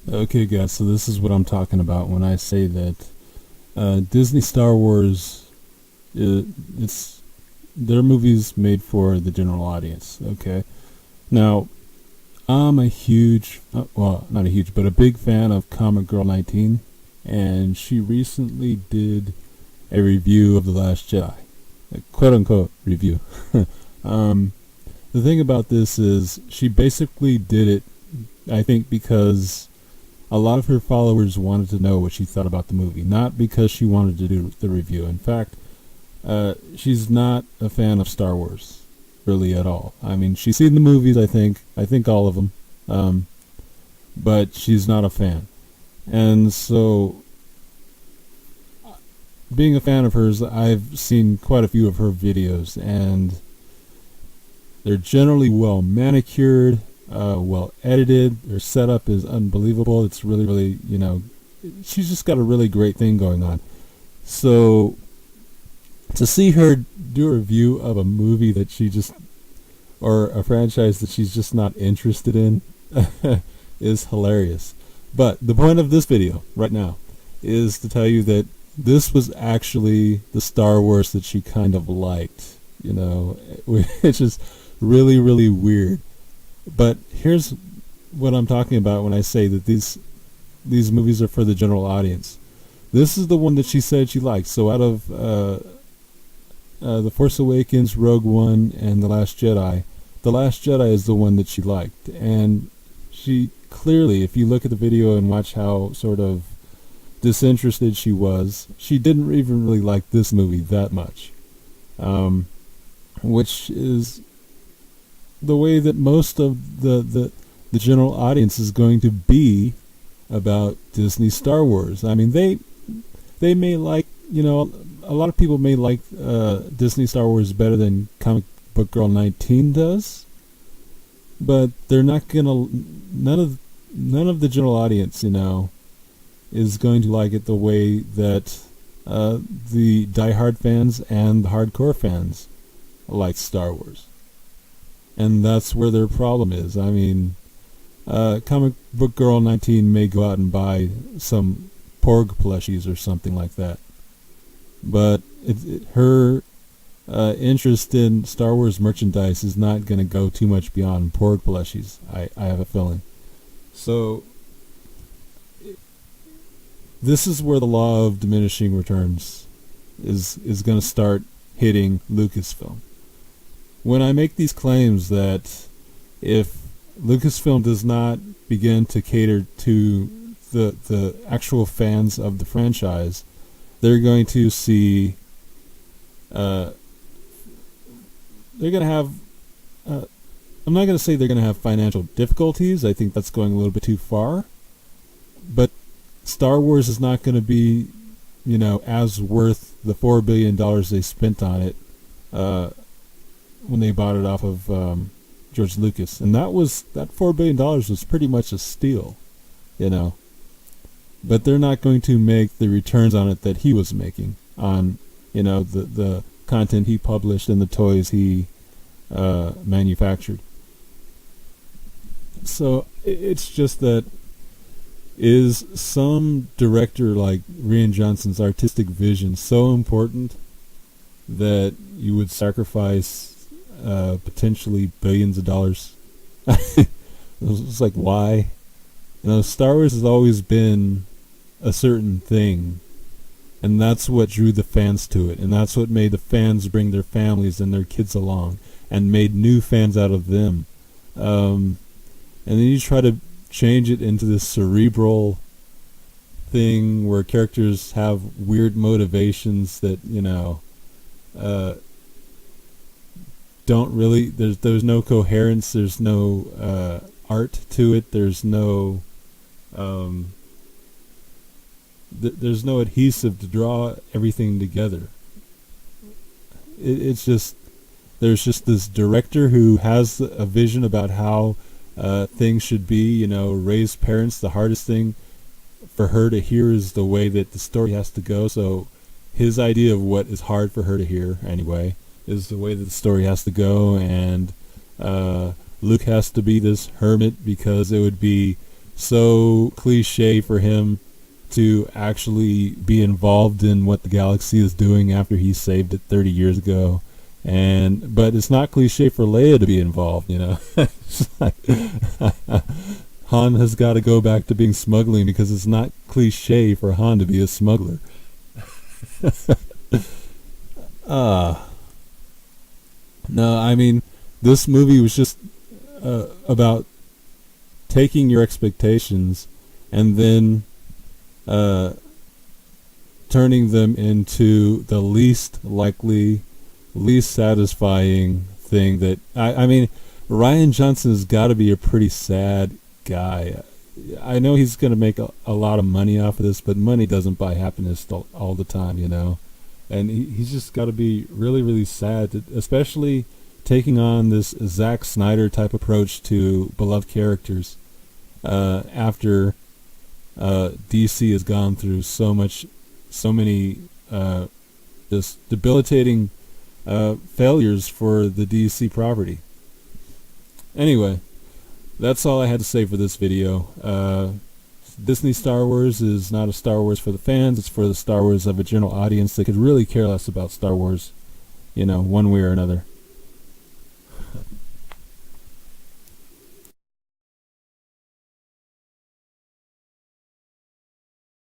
Okay, guys, so this is what I'm talking about when I say that Disney Star Wars, it's their movies made for the general audience. Okay, now I'm a huge, well, not a huge, but a big fan of Comic Girl 19, and she recently did a review of The Last Jedi, a quote unquote review. um, the thing about this is she basically did it, I think, because a lot of her followers wanted to know what she thought about the movie, not because she wanted to do the review. In fact, she's not a fan of Star Wars, really at all. I mean, she's seen the movies, I think all of them, but she's not a fan. And so, being a fan of hers, I've seen quite a few of her videos, and they're generally well manicured, well edited. Their setup is unbelievable. It's really, really, she's just got a really great thing going on. So to see her do a review of a movie that she just, or a franchise that she's just not interested in, is hilarious. But the point of this video right now is to tell you that this was actually the Star Wars that she kind of liked, which is really, really weird. But here's what I'm talking about when I say that these movies are for the general audience. This is the one that she said she liked. So out of The Force Awakens, Rogue One, and The Last Jedi is the one that she liked. And she clearly, if you look at the video and watch how sort of disinterested she was, she didn't even really like this movie that much. Which is the way that most of the general audience is going to be about Disney Star Wars. I mean, they may like, a lot of people may like Disney Star Wars better than Comic Book Girl 19 does, but they're not gonna, none of the general audience, is going to like it the way that the diehard fans and the hardcore fans like Star Wars. And that's where their problem is. I mean, Comic Book Girl 19 may go out and buy some Porg plushies or something like that. But her interest in Star Wars merchandise is not going to go too much beyond Porg plushies, I have a feeling. So, this is where the law of diminishing returns is going to start hitting Lucasfilm. When I make these claims that if Lucasfilm does not begin to cater to the actual fans of the franchise, they're going to see, they're going to have, I'm not going to say they're going to have financial difficulties. I think that's going a little bit too far. But Star Wars is not going to be, as worth the $4 billion they spent on it, when they bought it off of George Lucas. And that $4 billion was pretty much a steal, But they're not going to make the returns on it that he was making on, the content he published and the toys he manufactured. So it's just that, is some director like Rian Johnson's artistic vision so important that you would sacrifice potentially billions of dollars? It's like, why? Star Wars has always been a certain thing, and that's what drew the fans to it, and that's what made the fans bring their families and their kids along, and made new fans out of them. And then you try to change it into this cerebral thing where characters have weird motivations that, don't really, there's no coherence, there's no art to it, there's no there's no adhesive to draw everything together. It's just, there's just this director who has a vision about how things should be, raise parents. The hardest thing for her to hear is the way that the story has to go. So his idea of what is hard for her to hear, anyway, is the way that the story has to go. And Luke has to be this hermit because it would be so cliche for him to actually be involved in what the galaxy is doing after he saved it 30 years ago. But it's not cliche for Leia to be involved, you know. It's like, Han has got to go back to being smuggling because it's not cliche for Han to be a smuggler. No, I mean, this movie was just about taking your expectations and then turning them into the least likely, least satisfying thing that I mean, Ryan Johnson has got to be a pretty sad guy. I know he's going to make a lot of money off of this, but money doesn't buy happiness all the time, you know. And he's just got to be really, really sad, especially taking on this Zack Snyder type approach to beloved characters after DC has gone through so many just debilitating failures for the DC property. Anyway, that's all I had to say for this video. Disney Star Wars is not a Star Wars for the fans. It's for the Star Wars of a general audience that could really care less about Star Wars, you know, one way or another.